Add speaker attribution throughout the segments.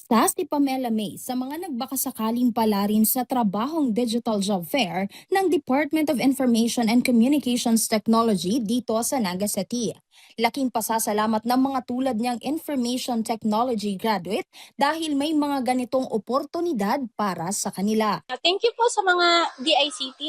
Speaker 1: Isa si Pamela May sa mga nagbakasakaling palarin sa trabahong Digital Job Fair ng Department of Information and Communications Technology dito sa Naga City. Laking pasasalamat ng mga tulad niyang Information Technology graduate dahil may mga ganitong oportunidad para sa kanila.
Speaker 2: Thank you po sa mga DICT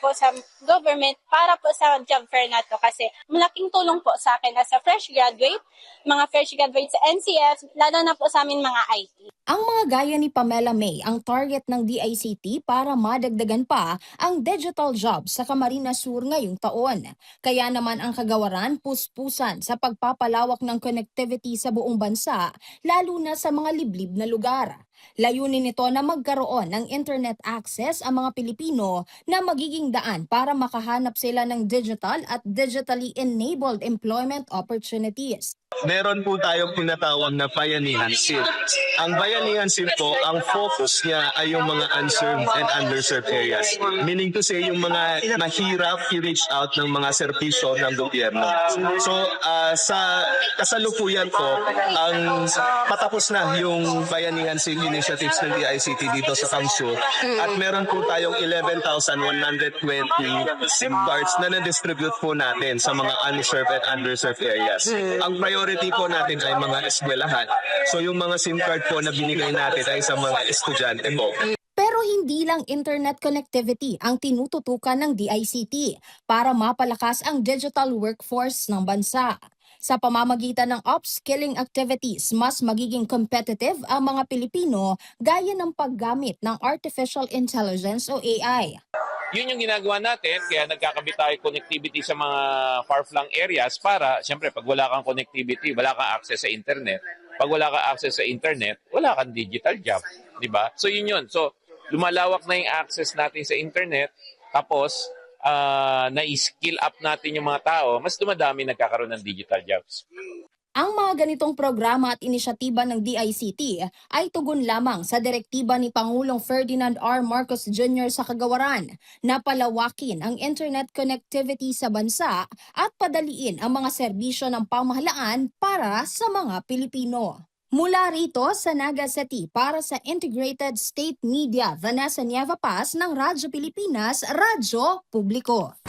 Speaker 2: po sa government para po sa job fair na to kasi malaking tulong po sa akin as a fresh graduate, mga fresh graduate sa NCF, lalo na po sa amin mga IT.
Speaker 1: Ang mga gaya ni Pamela May ang target ng DICT para madagdagan pa ang digital job sa Camarines Sur ngayong taon. Kaya naman ang kagawaran puspusan sa pagpapalawak ng connectivity sa buong bansa, lalo na sa mga liblib na lugar. Layunin nito na magkaroon ng internet access ang mga Pilipino na magiging daan para makahanap sila ng digital at digitally enabled employment opportunities.
Speaker 3: Meron po tayong tinatawag na Bayanihan SIP. Ang Bayanihan SIP po, ang focus niya ay yung mga unserved and underserved areas. Meaning to say, yung mga mahirap i-reach out ng mga serbisyo ng gobyerno. So, sa kasalukuyan po, ang patapos na yung Bayanihan SIP initiatives ng DICT dito sa Kamsur. At meron po tayong 11,120 SIM cards na na-distribute po natin sa mga unserved and underserved areas. Ang priority po natin ay mga eskwelahan. So yung mga SIM card po na binigay natin ay sa mga estudyante po.
Speaker 1: Pero hindi lang internet connectivity ang tinututukan ng DICT para mapalakas ang digital workforce ng bansa. Sa pamamagitan ng upskilling activities, mas magiging competitive ang mga Pilipino gaya ng paggamit ng artificial intelligence o AI.
Speaker 4: Yun yung ginagawa natin, kaya nagkakabit tayo connectivity sa mga far-flung areas para, siyempre, pag wala kang connectivity, wala kang access sa internet. Pag wala kang access sa internet, wala kang digital job. Diba? So yun yun. So lumalawak na yung access natin sa internet, tapos na-skill up natin yung mga tao, mas dumadami nagkakaroon ng digital jobs.
Speaker 1: Ang mga ganitong programa at inisyatiba ng DICT ay tugon lamang sa direktiba ni Pangulong Ferdinand R. Marcos Jr. sa kagawaran na palawakin ang internet connectivity sa bansa at padaliin ang mga serbisyo ng pamahalaan para sa mga Pilipino. Mula rito sa Naga City para sa Integrated State Media, Vanessa Nieva Paz ng Radyo Pilipinas, Radyo Publiko.